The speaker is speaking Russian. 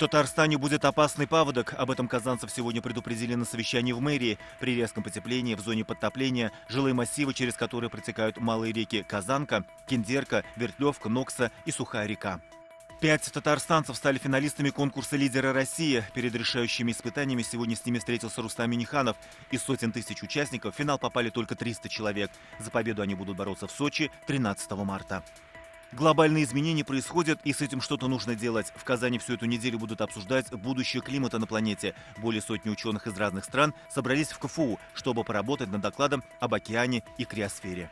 Татарстане будет опасный паводок. Об этом казанцев сегодня предупредили на совещании в мэрии. При резком потеплении в зоне подтопления жилые массивы, через которые протекают малые реки Казанка, Киндерка, Вертлевка, Нокса и Сухая река. 5 татарстанцев стали финалистами конкурса «Лидеры России». Перед решающими испытаниями сегодня с ними встретился Рустам Минниханов. Из сотен тысяч участников в финал попали только 300 человек. За победу они будут бороться в Сочи 13 марта. Глобальные изменения происходят, и с этим что-то нужно делать. В Казани всю эту неделю будут обсуждать будущее климата на планете. Более сотни ученых из разных стран собрались в КФУ, чтобы поработать над докладом об океане и криосфере.